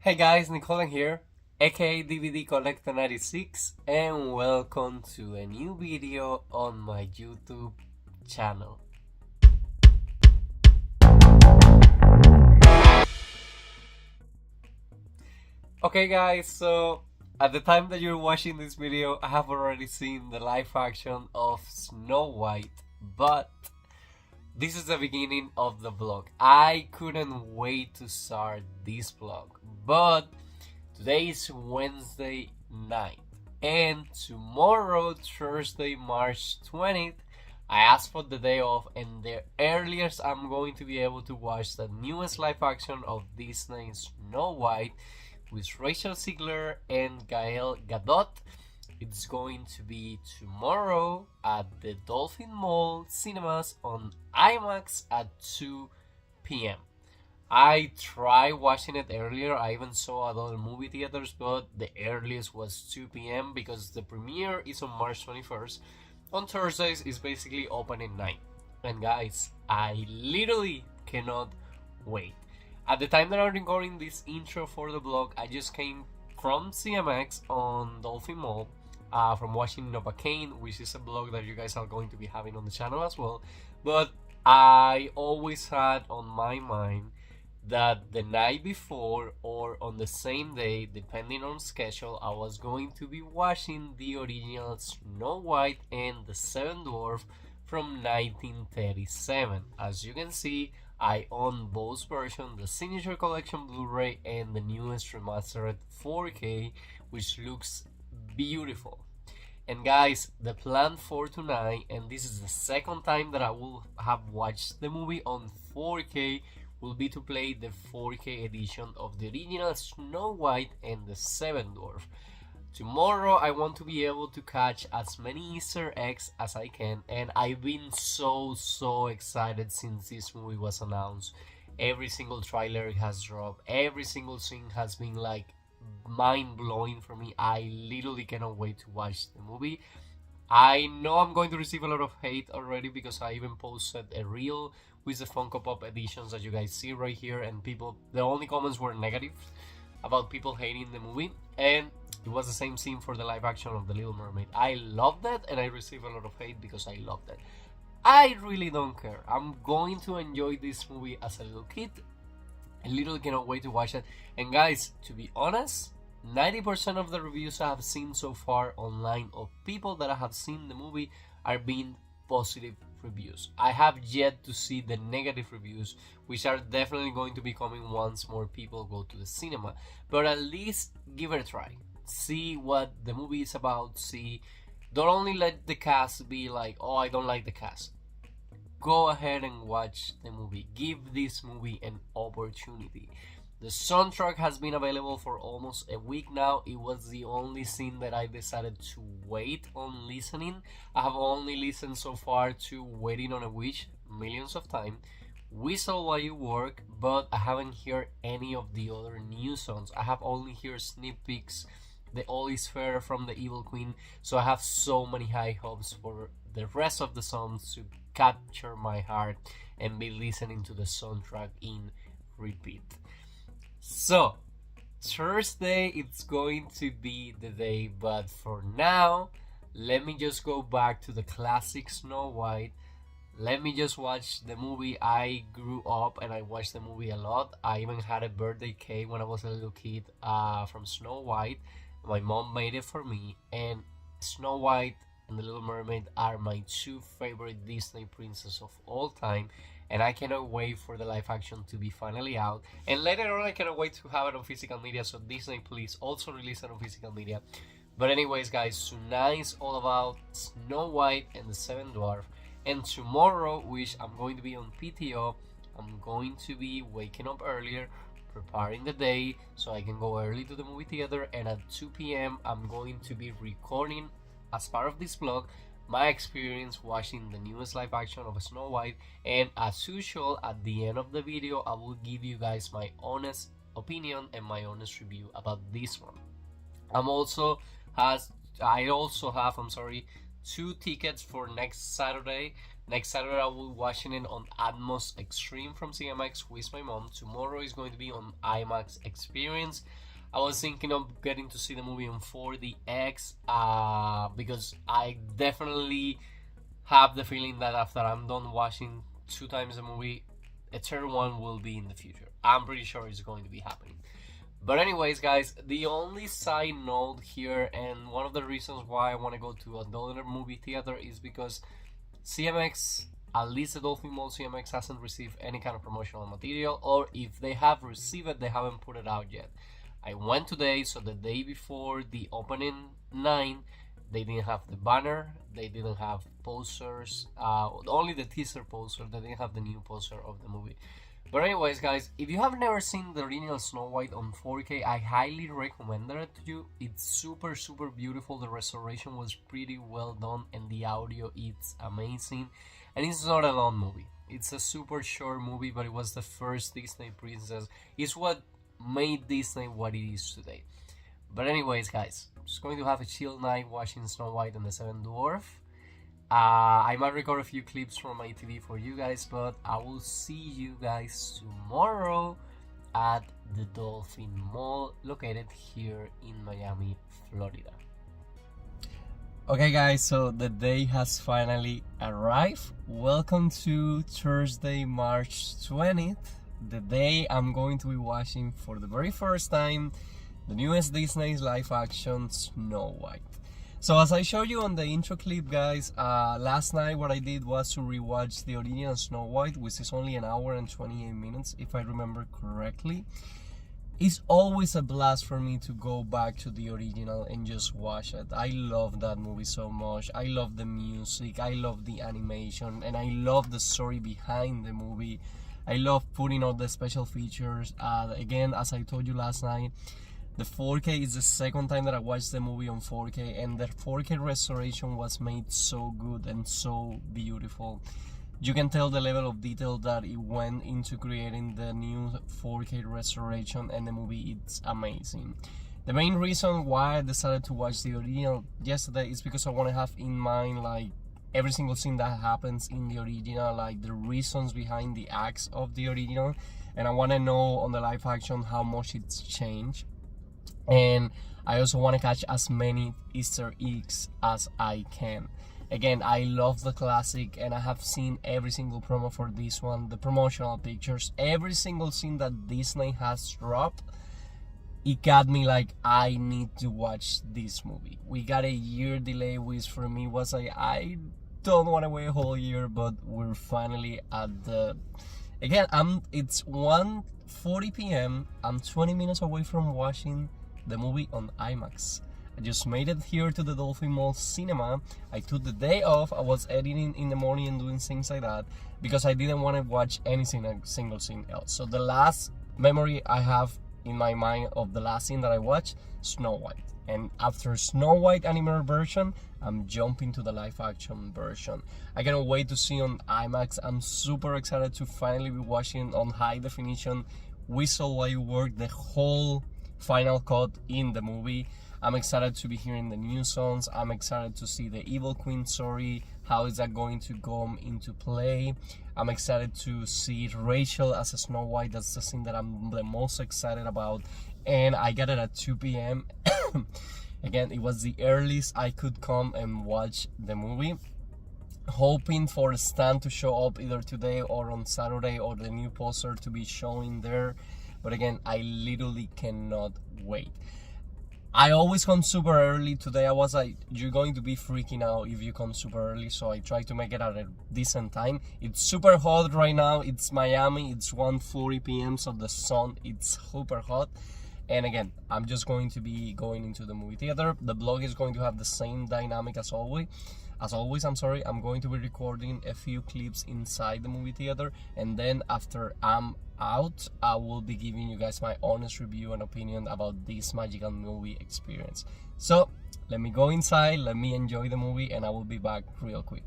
Hey guys, Nicola here, aka DVD Collector 96, and welcome to a new video on my YouTube channel. Okay guys, so at the time that you're watching this video, I have already seen the live action of Snow White, but this is the beginning of the vlog. I couldn't wait to start this vlog, but today is Wednesday night, and tomorrow, Thursday, March 20th, I asked for the day off, and the earliest I'm going to be able to watch the newest live action of Disney's Snow White with Rachel Zegler and Gadot. It's going to be tomorrow at the Dolphin Mall cinemas on IMAX at 2 p.m. I tried watching it earlier. I even saw at other movie theaters, but the earliest was 2 p.m. because the premiere is on March 21st. On Thursdays, it's basically open at 9. And guys, I literally cannot wait. At the time that I'm recording this intro for the vlog, I just came from CMX on Dolphin Mall, from watching Novocaine, which is a blog that you guys are going to be having on the channel as well. But I always had on my mind that the night before or on the same day, depending on schedule, I was going to be watching the original Snow White and the Seven Dwarfs from 1937. As you can see, I own both versions, the Signature Collection Blu-ray and the newest remastered 4K, which looks beautiful. And guys, the plan for tonight, and this is the second time that I will have watched the movie on 4K, will be to play the 4K edition of the original Snow White and the Seven Dwarfs. Tomorrow I want to be able to catch as many Easter eggs as I can, and I've been so excited since this movie was announced. Every single trailer has dropped, every single scene has been like mind-blowing for me. I literally cannot wait to watch the movie. I know I'm going to receive a lot of hate already because I even posted a reel with the Funko Pop editions that you guys see right here, and the only comments were negative about people hating the movie, and it was the same scene for the live action of The Little Mermaid. I love that, and I received a lot of hate because I love that. I really don't care. I'm going to enjoy this movie as a little kid. I literally cannot wait to watch it. And guys, to be honest, 90% of the reviews I have seen so far online of people that have seen the movie are being positive reviews. I have yet to see the negative reviews, which are definitely going to be coming once more people go to the cinema. But at least give it a try. See what the movie is about. Don't only let the cast be like, oh, I don't like the cast. Go ahead and watch the movie. Give this movie an opportunity. The soundtrack has been available for almost a week now. It was the only scene that I decided to wait on listening. I have only listened so far to Waiting on a Wish millions of times, Whistle While You Work, but I haven't heard any of the other new songs. I have only heard sneak peeks, The All Is Fair from the Evil Queen, so I have so many high hopes for the rest of the songs to capture my heart and be listening to the soundtrack in repeat. So, Thursday it's going to be the day, but for now, let me just go back to the classic Snow White. Let me just watch the movie. I grew up and I watched the movie a lot. I even had a birthday cake when I was a little kid from Snow White. My mom made it for me, and Snow White and the Little Mermaid are my two favorite Disney princesses of all time, and I cannot wait for the live action to be finally out. And later on, I cannot wait to have it on physical media, so Disney, please also release it on physical media. But anyways, guys, tonight is all about Snow White and the Seven Dwarfs, and tomorrow, which I'm going to be on PTO, I'm going to be waking up earlier, preparing the day so I can go early to the movie theater, and at 2 p.m. I'm going to be recording as part of this vlog my experience watching the newest live action of Snow White, and as usual at the end of the video I will give you guys my honest opinion and my honest review about this one. I also have 2 tickets for next Saturday. Next Saturday I will be watching it on Atmos Extreme from CMX with my mom. Tomorrow is going to be on IMAX Experience. I was thinking of getting to see the movie on 4DX because I definitely have the feeling that after I'm done watching 2 times the movie, a third one will be in the future. I'm pretty sure it's going to be happening. But anyways, guys, the only side note here, and one of the reasons why I want to go to another movie theater, is because CMX, at least the Dolphin Mall CMX, hasn't received any kind of promotional material, or if they have received it, they haven't put it out yet. I went today, so the day before the opening 9, they didn't have the banner, they didn't have posters, only the teaser poster, they didn't have the new poster of the movie. But anyways, guys, if you have never seen the original Snow White on 4K, I highly recommend it to you. It's super beautiful. The restoration was pretty well done, and the audio is amazing. And it's not a long movie. It's a super short movie, but it was the first Disney princess. It's what made Disney what it is today. But anyways, guys, I'm just going to have a chill night watching Snow White and the Seven Dwarfs. I might record a few clips from my TV for you guys, but I will see you guys tomorrow at the Dolphin Mall, located here in Miami, Florida. Okay guys, so the day has finally arrived. Welcome to Thursday, March 20th, the day I'm going to be watching for the very first time the newest Disney's live action Snow White. So as I showed you on the intro clip, guys, last night what I did was to rewatch the original Snow White, which is only an hour and 28 minutes, if I remember correctly. It's always a blast for me to go back to the original and just watch it. I love that movie so much. I love the music, I love the animation, and I love the story behind the movie. I love putting out the special features. Again, as I told you last night, the 4K is the second time that I watched the movie on 4K, and the 4K restoration was made so good and so beautiful. You can tell the level of detail that it went into creating the new 4K restoration, and the movie is amazing. The main reason why I decided to watch the original yesterday is because I want to have in mind like every single scene that happens in the original, like the reasons behind the acts of the original, and I want to know on the live action how much it's changed. And I also want to catch as many Easter eggs as I can. Again, I love the classic, and I have seen every single promo for this one, the promotional pictures, every single scene that Disney has dropped. It got me like, I need to watch this movie. We got a year delay, which for me was like, I don't want to wait a whole year, but we're finally at the... Again, it's 1:40 p.m. I'm 20 minutes away from watching the movie on IMAX. I just made it here to the Dolphin Mall cinema. I took the day off. I was editing in the morning and doing things like that because I didn't want to watch a single scene else. So the last memory I have in my mind of the last scene that I watched, Snow White. And after Snow White animated version, I'm jumping to the live action version. I cannot wait to see on IMAX. I'm super excited to finally be watching on high definition visual while work the whole final cut in the movie. I'm excited to be hearing the new songs. I'm excited to see the Evil Queen story. How is that going to go into play? I'm excited to see Rachel as a Snow White. That's the scene that I'm the most excited about. And I got it at 2 p.m. Again, it was the earliest I could come and watch the movie. Hoping for Stan to show up either today or on Saturday, or the new poster to be showing there. But again, I literally cannot wait. I always come super early. Today I was like, you're going to be freaking out if you come super early, so I try to make it at a decent time. It's super hot right now. It's Miami. It's 1:40 p.m. so the sun, it's super hot. And again, I'm just going to be going into the movie theater. The vlog is going to have the same dynamic as always. I'm going to be recording a few clips inside the movie theater, and then after I'm out, I will be giving you guys my honest review and opinion about this magical movie experience. So let me go inside, let me enjoy the movie, and I will be back real quick.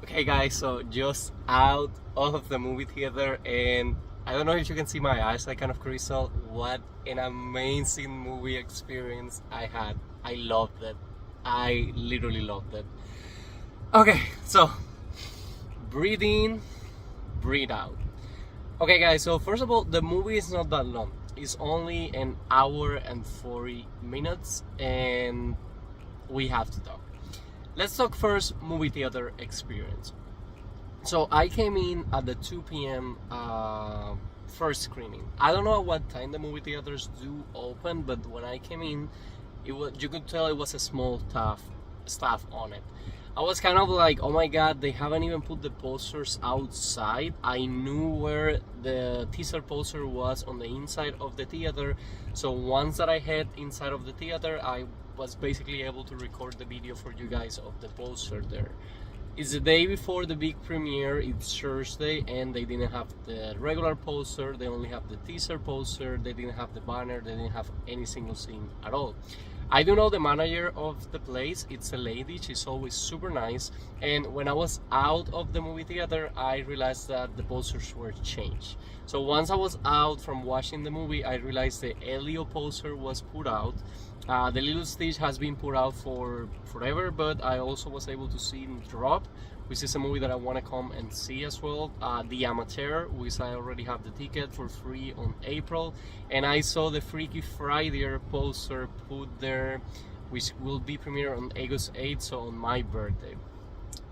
Okay guys, so just out of the movie theater, and I don't know if you can see my eyes like kind of crystal. What an amazing movie experience I had. I loved it. I literally loved it. Okay, so breathe in, breathe out. Okay guys, so first of all, the movie is not that long. It's only an hour and 40 minutes, and we have to talk. Let's talk first movie theater experience. So I came in at the 2 p.m. First screening. I don't know at what time the movie theaters do open, but when I came in, you could tell it was a small staff on it. I was kind of like, oh my god, they haven't even put the posters outside. I knew where the teaser poster was on the inside of the theater, so once that I head inside of the theater, I was basically able to record the video for you guys of the poster there. It's the day before the big premiere, it's Thursday, and they didn't have the regular poster, they only have the teaser poster, they didn't have the banner, they didn't have any single scene at all. I do know the manager of the place, it's a lady, she's always super nice, and when I was out of the movie theater, I realized that the posters were changed. So once I was out from watching the movie, I realized the Elio poster was put out. The Little Stitch has been put out for forever, but I also was able to see Drop, which is a movie that I want to come and see as well. The Amateur, which I already have the ticket for free on April, and I saw the Freaky Friday poster put there, which will be premiered on August 8th, so on my birthday.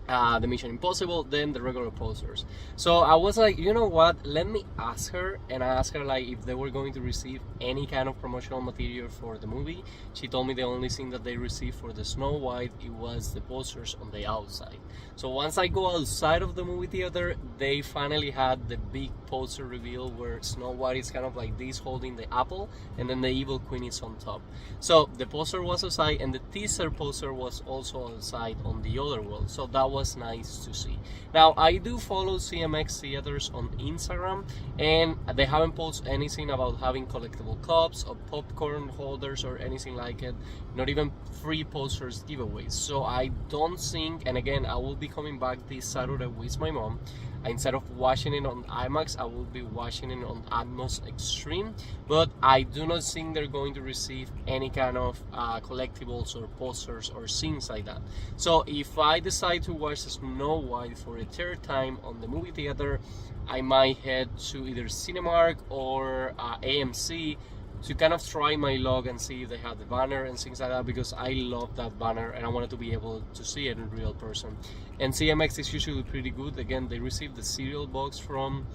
The Mission Impossible, then the regular posters. So I was like, you know what, let me ask her, and I asked her like if they were going to receive any kind of promotional material for the movie. She told me the only thing that they received for the Snow White, it was the posters on the outside. So once I go outside of the movie theater, they finally had the big poster reveal where Snow White is kind of like this holding the apple, and then the evil queen is on top. So the poster was outside, and the teaser poster was also outside on the other wall, so that was nice to see. Now I do follow CMX Theatres on Instagram, and they haven't posted anything about having collectible cups or popcorn holders or anything like it, not even free posters giveaways. So I don't think, and again, I will be coming back this Saturday with my mom. Instead of watching it on IMAX, I will be watching it on Atmos Extreme, but I do not think they're going to receive any kind of collectibles or posters or things like that. So if I decide to watch Snow White for a third time on the movie theater, I might head to either Cinemark or AMC to kind of try my luck and see if they have the banner and things like that, because I love that banner and I wanted to be able to see it in real person. And CMX is usually pretty good. Again, they received the cereal box from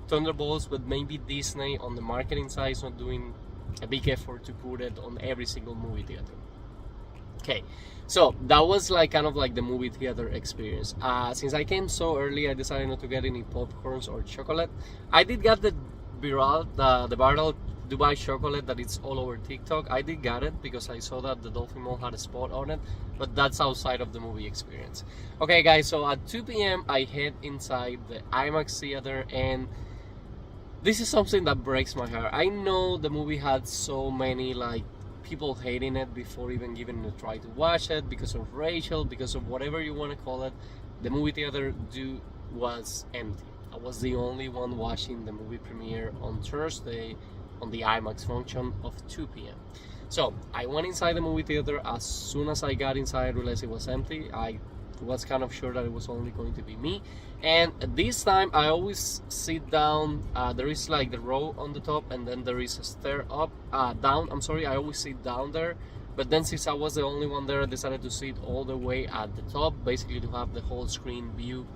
Thunderbolts, but maybe Disney on the marketing side is not doing a big effort to put it on every single movie theater. Okay, so that was like kind of like the movie theater experience. Since I came so early, I decided not to get any popcorns or chocolate. I did get the viral Dubai chocolate that it's all over TikTok. I did get it because I saw that the Dolphin Mall had a spot on it, but that's outside of the movie experience. Okay guys, so at 2 p.m. I head inside the IMAX theater, and this is something that breaks my heart. I know the movie had so many like people hating it before even giving it a try to watch it, because of Rachel, because of whatever you want to call it. The movie theater was empty. I was the only one watching the movie premiere on Thursday on the IMAX function of 2 p.m. So I went inside the movie theater. As soon as I got inside, I realized it was empty. I was kind of sure that it was only going to be me, and this time I always sit down. There is like the row on the top, and then there is a stair up, down, I'm sorry, I always sit down there. But then since I was the only one there, I decided to sit all the way at the top, basically to have the whole screen view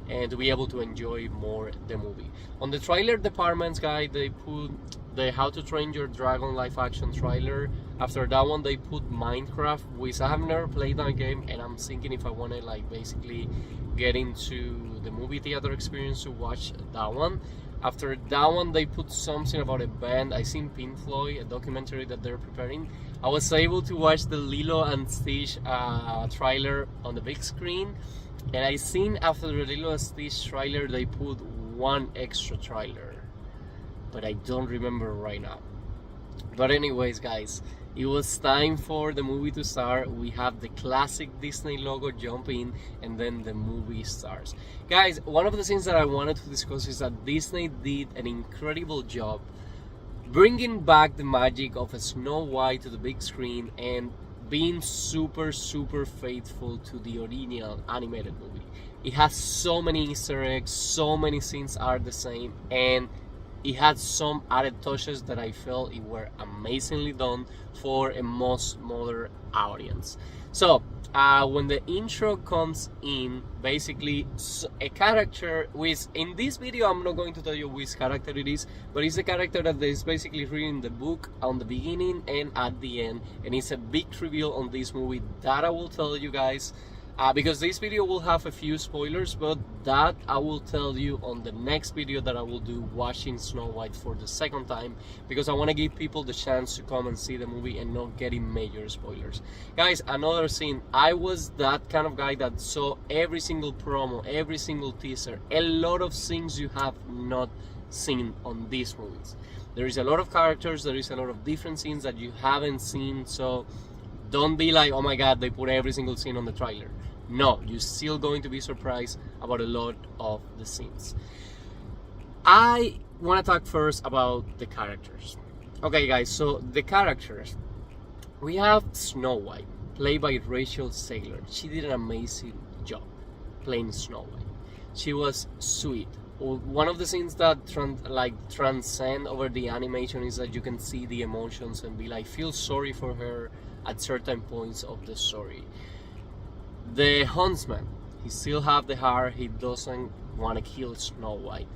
and to be able to enjoy more the movie. On the trailer departments, guys, they put the How to Train Your Dragon live action trailer. After that one, they put Minecraft, which I have never played that game, and I'm thinking if I want to like basically get into the movie theater experience to watch that one. After that one, they put something about a band. I seen Pink Floyd, a documentary that they're preparing. I was able to watch the Lilo and Stitch trailer on the big screen, and I seen after the Lilo and Stitch trailer they put one extra trailer, but I don't remember right now. But anyways, guys, it was time for the movie to start. We have the classic Disney logo jump in, and then the movie starts. Guys, one of the things that I wanted to discuss is that Disney did an incredible job bringing back the magic of a Snow White to the big screen and being super faithful to the original animated movie. It has so many Easter eggs, so many scenes are the same, and it had some added touches that I felt it were amazingly done for a most modern audience. So when the intro comes in, basically a character with, in this video I'm not going to tell you which character it is, but it's a character that is basically reading the book on the beginning and at the end, and it's a big reveal on this movie that I will tell you guys. Because this video will have a few spoilers, but that I will tell you on the next video that I will do watching Snow White for the second time, because I want to give people the chance to come and see the movie and not getting major spoilers. Guys, another scene, I was that kind of guy that saw every single promo, every single teaser, a lot of things you have not seen on these movies. There is a lot of characters, there is a lot of different scenes that you haven't seen, so don't be like, oh my god, they put every single scene on the trailer. No, you're still going to be surprised about a lot of the scenes. I want to talk first about the characters. Okay guys, so the characters. We have Snow White, played by Rachel Zegler. She did an amazing job playing Snow White. She was sweet. One of the things that transcend over the animation is that you can see the emotions and be like, feel sorry for her at certain points of the story. The huntsman, he still have the heart, he doesn't want to kill Snow White.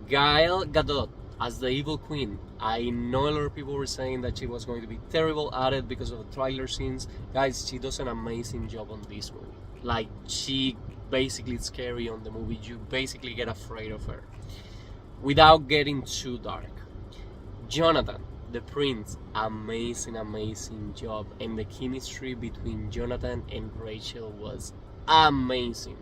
Gadot as the evil queen, I know a lot of people were saying that she was going to be terrible at it because of the trailer scenes. Guys, she does an amazing job on this movie. Like, she basically is scary on the movie, you basically get afraid of her without getting too dark. Jonathan, the prince, amazing job, and the chemistry between Jonathan and Rachel was amazing.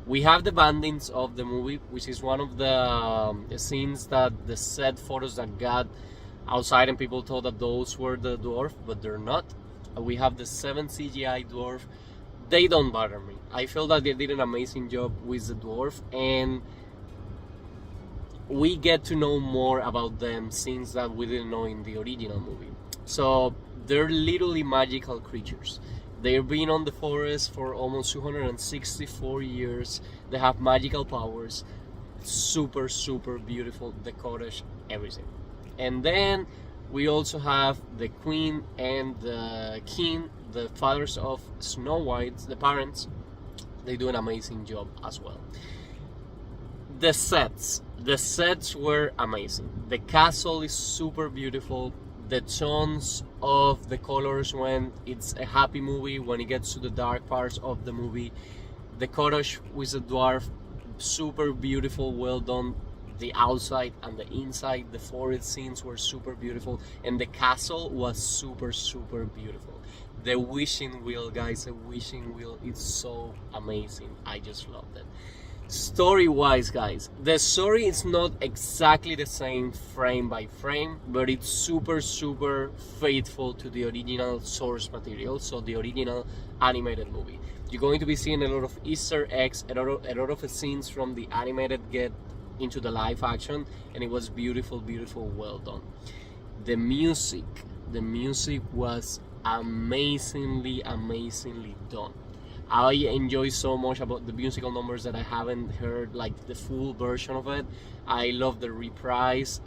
We have the bandings of the movie, which is one of the scenes that the set photos that got outside and people thought that those were the dwarf, but they're not. We have the 7 CGI dwarf. They don't bother me. I feel that they did an amazing job with the dwarf, and we get to know more about them, things that we didn't know in the original movie. So they're literally magical creatures. They've been on the forest for almost 264 years. They have magical powers. Super beautiful, the cottage, everything. And then we also have the queen and the king, the fathers of Snow White, the parents. They do an amazing job as well. The sets were amazing. The castle is super beautiful. The tones of the colors when it's a happy movie, when it gets to the dark parts of the movie. The cottage with the dwarf, super beautiful, well done. The outside and the inside, the forest scenes were super beautiful, and the castle was super beautiful. The wishing wheel, guys, the wishing wheel is so amazing. I just loved it. Story wise, guys, the story is not exactly the same frame by frame, but it's super faithful to the original source material, so the original animated movie. You're going to be seeing a lot of Easter eggs, a lot of scenes from the animated get into the live action, and it was beautiful, well done. The music was amazingly done. I enjoy so much about the musical numbers that I haven't heard like the full version of it. I love the reprise,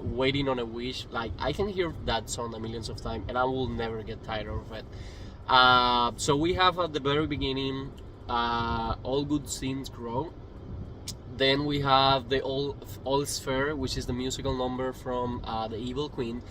Waiting on a Wish. Like, I can hear that song a millions of times and I will never get tired of it. So we have at the very beginning, All Good Things Grow. Then we have the All Is Fair, which is the musical number from the Evil Queen.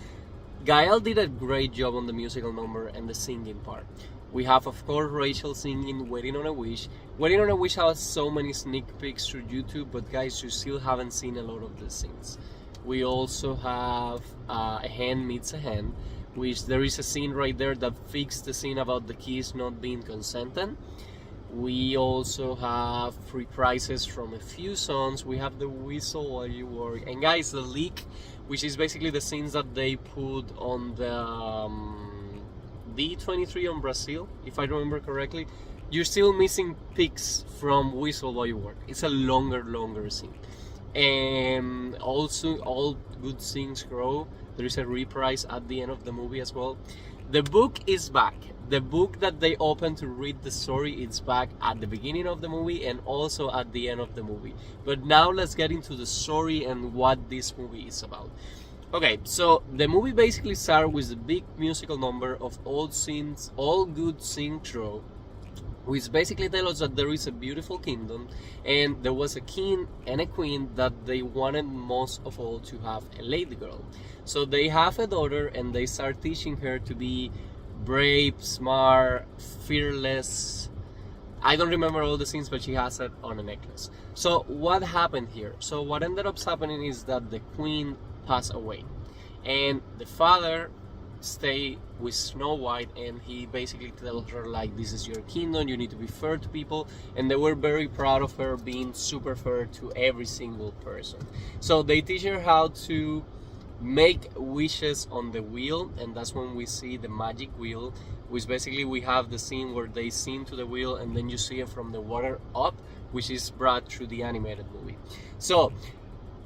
Gael did a great job on the musical number and the singing part. We have, of course, Rachel singing Waiting on a Wish. Waiting on a Wish has so many sneak peeks through YouTube, but guys, you still haven't seen a lot of the scenes. We also have A Hand Meets a Hand, which there is a scene right there that fixed the scene about the kiss not being consented. We also have free prizes from a few songs. We have the whistle while you work. And guys, the leak, which is basically the scenes that they put on the D23 on Brazil, if I remember correctly. You're still missing pics from Whistle While You Work. It's a longer scene. And also, all good things grow. There is a reprise at the end of the movie as well. The book is back. The book that they opened to read the story is back at the beginning of the movie and also at the end of the movie. But now let's get into the story and what this movie is about. Okay, so the movie basically starts with a big musical number of all scenes, all good synchro, which basically tells us that there is a beautiful kingdom and there was a king and a queen that they wanted most of all to have a lady girl. So they have a daughter and they start teaching her to be brave, smart, fearless. I don't remember all the scenes, but she has it on a necklace. So what happened here? So what ended up happening is that the queen passed away and the father stay with Snow White, and he basically tells her like, this is your kingdom, you need to be fair to people, and they were very proud of her being super fair to every single person. So they teach her how to make wishes on the wheel, and that's when we see the magic wheel, which basically we have the scene where they sing to the wheel and then you see it from the water up, which is brought through the animated movie. So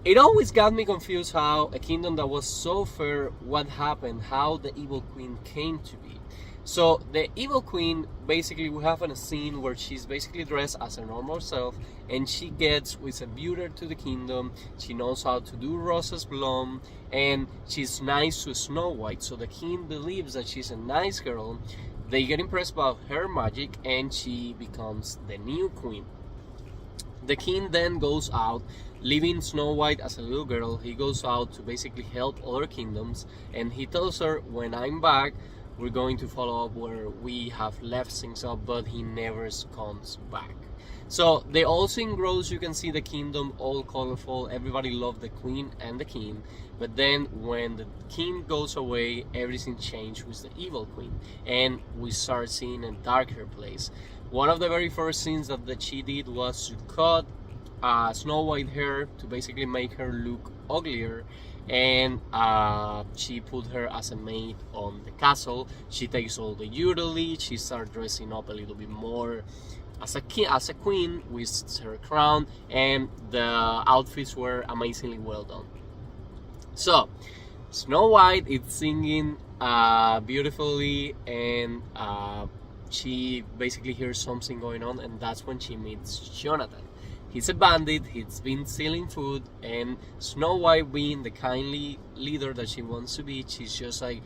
it always got me confused how a kingdom that was so fair, what happened, how the evil queen came to be. So the evil queen, basically we have a scene where she's basically dressed as her normal self and she gets with a beauty to the kingdom. She knows how to do roses bloom and she's nice to Snow White. So the king believes that she's a nice girl. They get impressed by her magic and she becomes the new queen. The king then goes out, leaving Snow White as a little girl. He goes out to basically help other kingdoms and he tells her, when I'm back, we're going to follow up where we have left things up, but he never comes back. So the all scene grows, you can see the kingdom all colorful, everybody loved the queen and the king, but then when the king goes away, everything changed with the evil queen and we start seeing a darker place. One of the very first scenes that she did was to cut Snow White hair to basically make her look uglier, and she put her as a maid on the castle. She takes all the jewelry, she starts dressing up a little bit more as a queen with her crown, and the outfits were amazingly well done. So Snow White is singing beautifully, and she basically hears something going on, and that's when she meets Jonathan. He's a bandit, he's been stealing food, and Snow White, being the kindly leader that she wants to be, she's just like,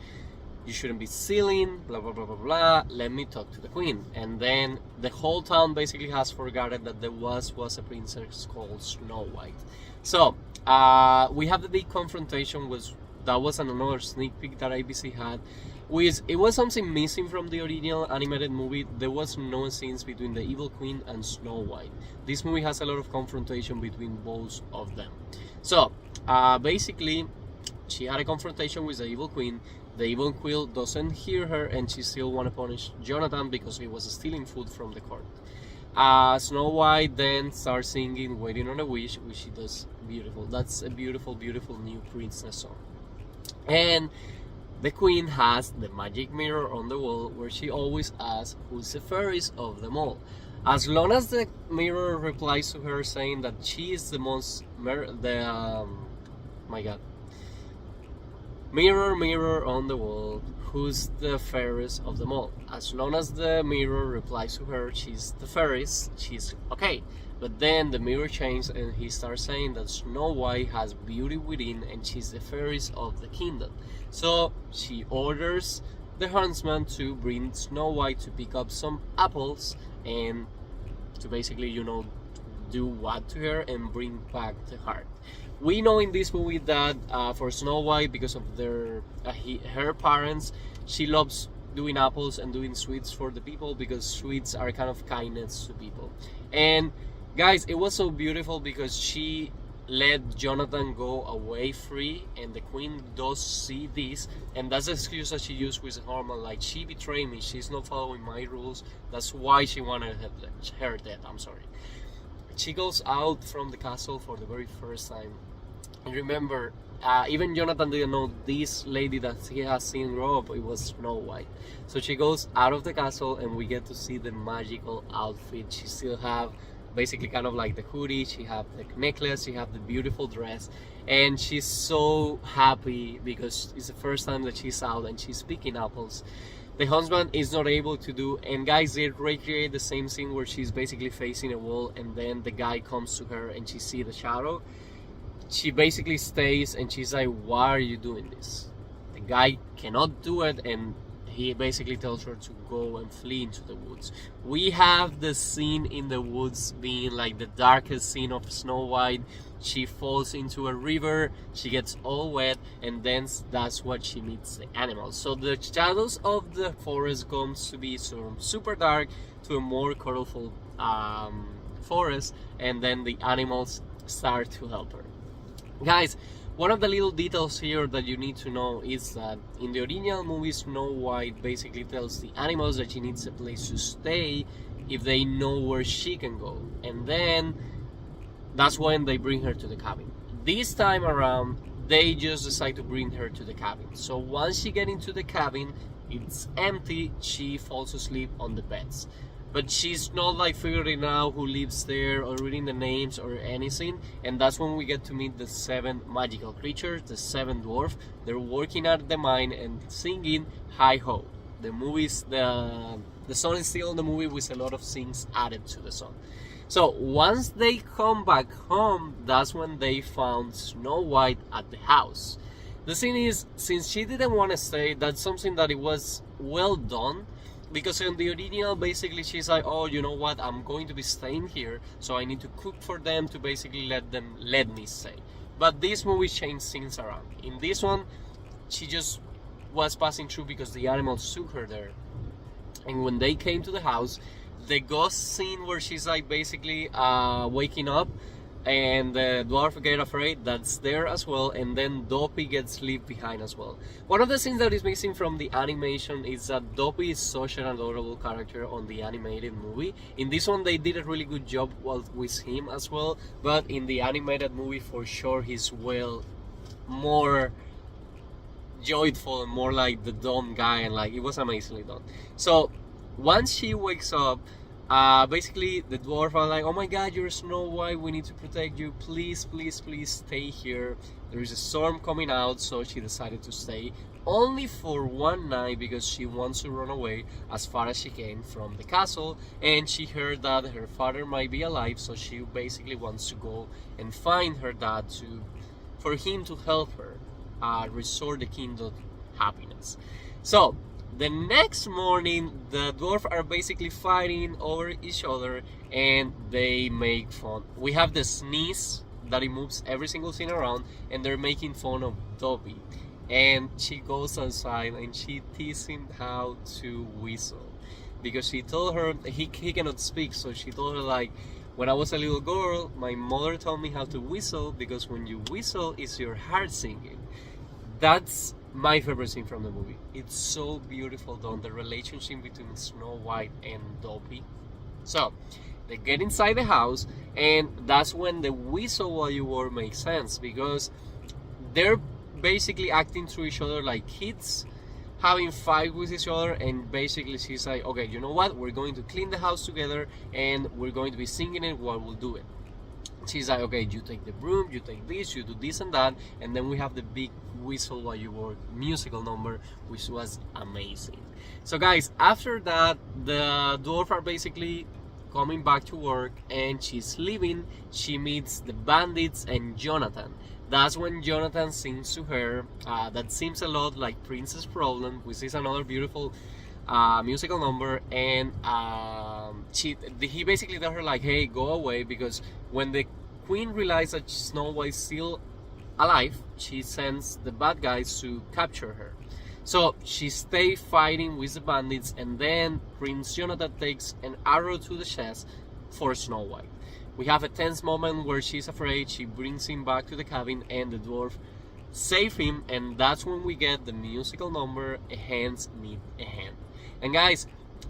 you shouldn't be stealing, blah blah blah blah blah, let me talk to the queen. And then the whole town basically has forgotten that there was a princess called Snow White. So we have the big confrontation. That was another sneak peek that ABC had. It was something missing from the original animated movie. There was no scenes between the evil queen and Snow White. This movie has a lot of confrontation between both of them. So basically she had a confrontation with the evil queen. The evil queen doesn't hear her and she still want to punish Jonathan because he was stealing food from the court. Snow White then starts singing Waiting on a Wish, which she does beautiful. That's a beautiful, beautiful new princess song. And the queen has the magic mirror on the wall where she always asks who's the fairest of them all. As long as the mirror replies to her saying that she is the most mirror, mirror on the wall, who's the fairest of them all. As long as the mirror replies to her she's the fairest, she's okay. But then the mirror changes and he starts saying that Snow White has beauty within and she's the fairest of the kingdom. So she orders the huntsman to bring Snow White to pick up some apples and to basically, do what to her and bring back the heart. We know in this movie that for Snow White, because of her parents, she loves doing apples and doing sweets for the people because sweets are kind of kindness to people. And guys, it was so beautiful because she let Jonathan go away free, and the queen does see this, and that's the excuse that she used with Harman, like, she betrayed me, she's not following my rules, that's why she wanted her dead. I'm sorry. She goes out from the castle for the very first time, and remember, even Jonathan didn't know this lady that he has seen grow up, it was Snow White. So she goes out of the castle, and we get to see the magical outfit. She still have basically kind of like the hoodie, she have the necklace, she have the beautiful dress, and she's so happy because it's the first time that she's out and she's picking apples. The husband is not able to do, and guys, they recreate the same scene where she's basically facing a wall, and then the guy comes to her and she see the shadow. She basically stays and she's like, why are you doing this? The guy cannot do it, and he basically tells her to go and flee into the woods. We have the scene in the woods being like the darkest scene of Snow White. She falls into a river, she gets all wet, and then that's what she meets the animals. So the shadows of the forest comes to be from super dark to a more colorful forest, and then the animals start to help her. Guys, one of the little details here that you need to know is that in the original movie, Snow White basically tells the animals that she needs a place to stay if they know where she can go, and then that's when they bring her to the cabin. This time around, they just decide to bring her to the cabin. So once she gets into the cabin, it's empty, she falls asleep on the beds. But she's not like figuring out who lives there or reading the names or anything, and that's when we get to meet the 7 magical creatures, the 7 dwarfs. They're working at the mine and singing Hi Ho. The song is still in the movie with a lot of things added to the song. So once they come back home, that's when they found Snow White at the house. The thing is, since she didn't want to stay, that's something that it was well done. Because in the original, basically, she's like, oh, you know what, I'm going to be staying here, so I need to cook for them to basically let me stay. But this movie changed things around. In this one, she just was passing through because the animals took her there. And when they came to the house, the ghost scene where she's like basically waking up, and the dwarf get afraid, that's there as well, and then Dopey gets left behind as well. One of the things that is missing from the animation is that Dopey is such an adorable character on the animated movie. In this one they did a really good job with him as well, but in the animated movie for sure he's well more joyful and more like the dumb guy, and like it was amazingly done. So once she wakes up, basically the dwarf are like, oh my god, you're Snow White, we need to protect you, please, please, please stay here. There is a storm coming out, so she decided to stay only for one night because she wants to run away as far as she can from the castle, and she heard that her father might be alive, so she basically wants to go and find her dad for him to help her restore the kingdom happiness. So the next morning, the dwarves are basically fighting over each other and they make fun. We have the sneeze that it moves every single scene around, and they're making fun of Dobby. And she goes outside and she teases him how to whistle. Because she told her, he cannot speak, so she told her like, when I was a little girl, my mother told me how to whistle because when you whistle, it's your heart singing. That's my favorite scene from the movie. It's so beautiful done, the relationship between Snow White and Dobby. So they get inside the house, and that's when the whistle while you war makes sense, because they're basically acting to each other like kids having fight with each other, and basically she's like, okay, you know what, we're going to clean the house together and we're going to be singing it while we'll do it. She's like, okay, you take the broom, you take this, you do this and that, and then we have the big whistle while you work musical number, which was amazing. So guys, after that, the dwarf are basically coming back to work and she's leaving. She meets the bandits and Jonathan. That's when Jonathan sings to her. That seems a lot like Princess Problem, which is another beautiful musical number, and he basically tells her like, hey, go away, because when the queen realizes that Snow White's still alive, she sends the bad guys to capture her. So she stays fighting with the bandits, and then Prince Jonathan takes an arrow to the chest for Snow White. We have a tense moment where she's afraid. She brings him back to the cabin, and the dwarf save him, and that's when we get the musical number, A Hands Need a Hand. And guys,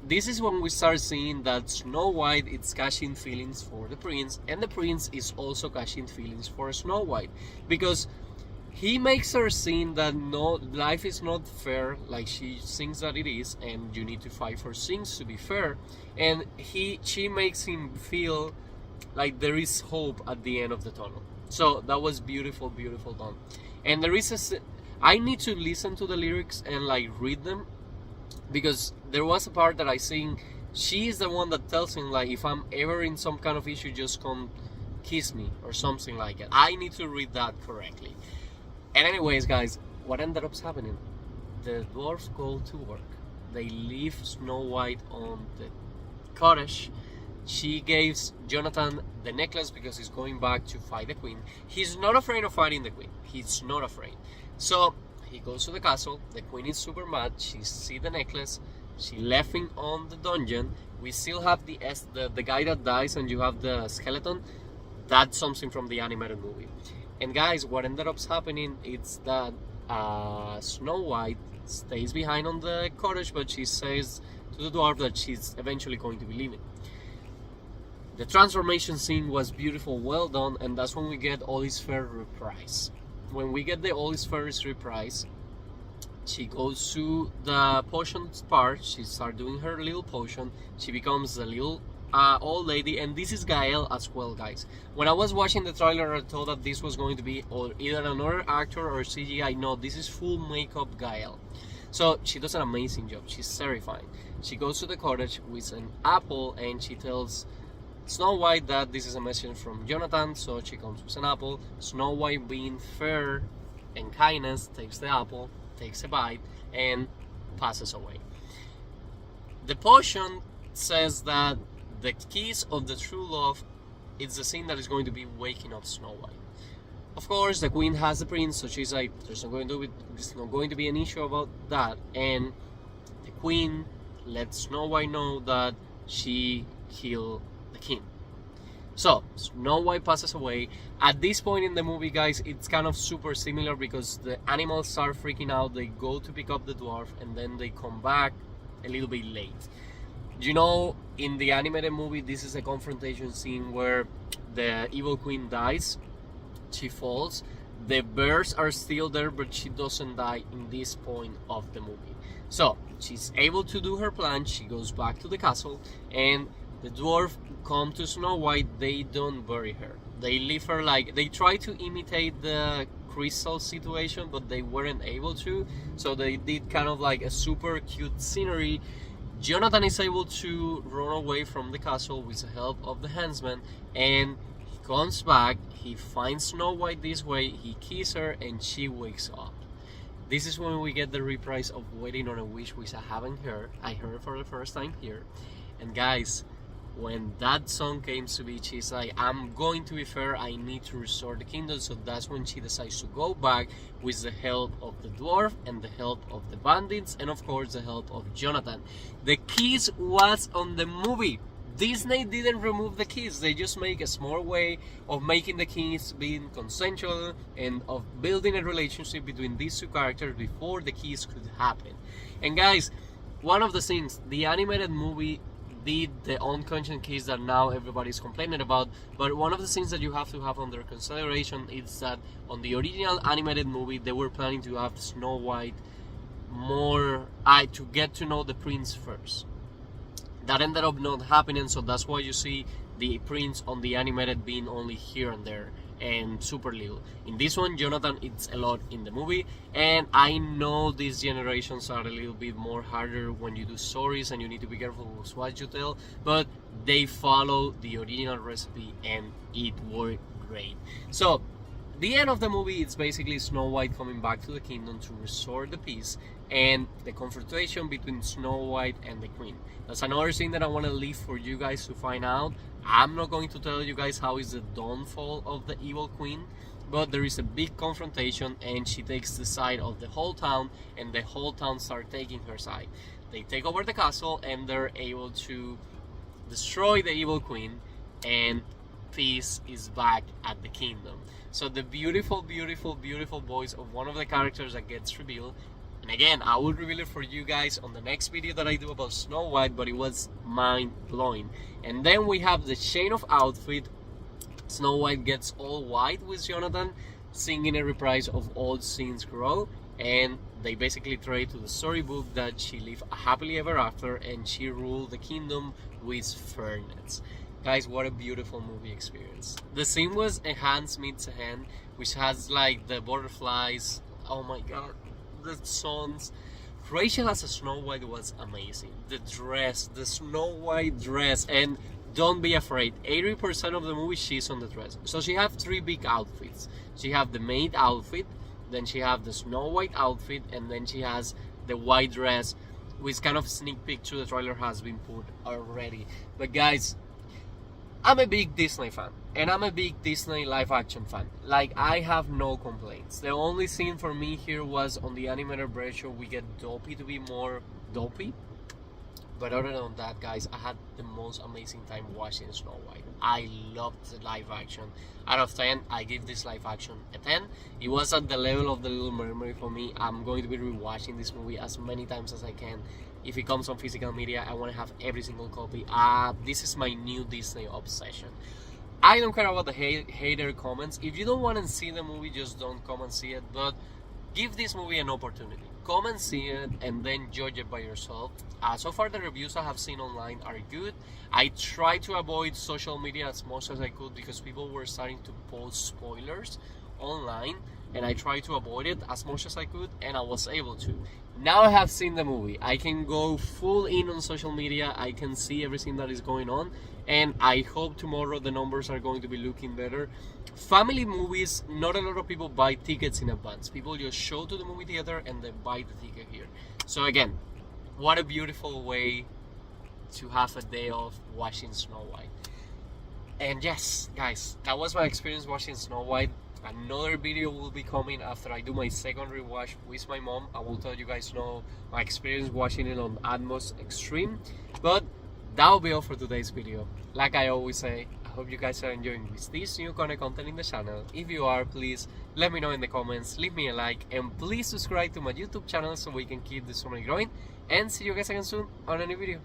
this is when we start seeing that Snow White is catching feelings for the prince, and the prince is also catching feelings for Snow White, because he makes her see that no, life is not fair like she thinks that it is, and you need to fight for things to be fair. And she makes him feel like there is hope at the end of the tunnel. So that was beautiful, beautiful done. And there is I need to listen to the lyrics and like read them, because there was a part that I sing. She is the one that tells him like, if I'm ever in some kind of issue, just come kiss me or something like it. I need to read that correctly. And anyways, guys, what ended up happening? The dwarves go to work. They leave Snow White on the cottage. She gives Jonathan the necklace because he's going back to fight the queen. He's not afraid of fighting the queen. He's not afraid. So he goes to the castle. The queen is super mad. She sees the necklace. She left him on the dungeon. We still have the guy that dies, and you have the skeleton. That's something from the animated movie. And guys, what ended up happening is that Snow White stays behind on the cottage, but she says to the dwarf that she's eventually going to be leaving. The transformation scene was beautiful, well done, and that's when we get All Is Fair reprise. When we get the All Is Fair reprise, she goes to the potions part. She starts doing her little potion. She becomes a little old lady, and this is Gael as well, guys. When I was watching the trailer, I thought that this was going to be either another actor or CGI. No, this is full makeup Gael. So she does an amazing job. She's terrifying. She goes to the cottage with an apple, and she tells Snow White that this is a message from Jonathan, so she comes with an apple. Snow White, being fair and kindness, takes the apple, takes a bite, and passes away. The potion says that the kiss of the true love is the thing that is going to be waking up Snow White. Of course, the queen has the prince, so she's like, there's not going to be an issue about that. And the queen lets Snow White know that she killed the king. So Snow White passes away. At this point in the movie, guys, it's kind of super similar, because the animals start freaking out. They go to pick up the dwarf, and then they come back a little bit late. You know, in the animated movie, this is a confrontation scene where the evil queen dies. She falls. The birds are still there, but she doesn't die in this point of the movie. So she's able to do her plan. She goes back to the castle, and the dwarf come to Snow White. They don't bury her. They leave her like, they try to imitate the crystal situation, but they weren't able to. So they did kind of like a super cute scenery. Jonathan is able to run away from the castle with the help of the huntsman, and he comes back. He finds Snow White this way. He kisses her, and she wakes up. This is when we get the reprise of Waiting on a Wish, which I haven't heard. I heard it for the first time here. And guys, when that song came to be, she's like, I'm going to be fair, I need to restore the kingdom. So that's when she decides to go back with the help of the dwarf and the help of the bandits, and of course the help of Jonathan. The kiss was on the movie. Disney didn't remove the kiss. They just make a small way of making the kiss being consensual and of building a relationship between these two characters before the kiss could happen. And guys, one of the things, the animated movie did the unconscious kiss that now everybody's complaining about, but one of the things that you have to have under consideration is that on the original animated movie they were planning to have Snow White more to get to know the prince first. That ended up not happening, so that's why you see the prince on the animated being only here and there and super little. In this one, Jonathan, it's a lot in the movie, and I know these generations are a little bit more harder when you do stories and you need to be careful with what you tell, but they follow the original recipe and it worked great. So the end of the movie, it's basically Snow White coming back to the kingdom to restore the peace and the confrontation between Snow White and the queen. That's another thing that I want to leave for you guys to find out. I'm not going to tell you guys how is the downfall of the evil queen, but there is a big confrontation and she takes the side of the whole town, and the whole town start taking her side. They take over the castle and they're able to destroy the evil queen and peace is back at the kingdom. So the beautiful, beautiful, beautiful voice of one of the characters that gets revealed. And again, I will reveal it for you guys on the next video that I do about Snow White, but it was mind-blowing. And then we have the chain of outfit. Snow White gets all white with Jonathan, singing a reprise of Old Scenes Grow, and they basically trade to the storybook that she lived happily ever after and she ruled the kingdom with fairness. Guys, what a beautiful movie experience. The scene was A Hand Meets a Hand, which has like the butterflies, oh my god, the songs. Rachel as a Snow White was amazing. The dress, the Snow White dress, and don't be afraid, 80% of the movie she's on the dress. So she have three big outfits. She have the maid outfit, then she have the Snow White outfit, and then she has the white dress, which kind of sneak peek to the trailer has been put already. But guys, I'm a big Disney fan, and I'm a big Disney live action fan. Like, I have no complaints. The only thing for me here was on the animated version we get Dopey to be more dopey. But other than that, guys, I had the most amazing time watching Snow White. I loved the live action. Out of 10, I give this live action a 10. It was at the level of The Little Mermaid for me. I'm going to be rewatching this movie as many times as I can. If it comes on physical media, I want to have every single copy. This is my new Disney obsession. I don't care about the hater comments. If you don't want to see the movie, just don't come and see it. But give this movie an opportunity. Come and see it and then judge it by yourself. So far the reviews I have seen online are good. I tried to avoid social media as much as I could because people were starting to post spoilers online, and I tried to avoid it as much as I could, and I was able to. Now I have seen the movie, I can go full in on social media, I can see everything that is going on, and I hope tomorrow the numbers are going to be looking better. Family movies, not a lot of people buy tickets in advance. People just show to the movie theater and they buy the ticket here. So again, what a beautiful way to have a day off watching Snow White. And yes, guys, that was my experience watching Snow White. Another video will be coming after I do my second rewatch with my mom. I will let you guys know my experience watching it on Atmos Extreme. But that will be all for today's video. Like I always say, I hope you guys are enjoying this new kind of content in the channel. If you are, please let me know in the comments, leave me a like, and please subscribe to my YouTube channel so we can keep this channel growing. And see you guys again soon on a new video.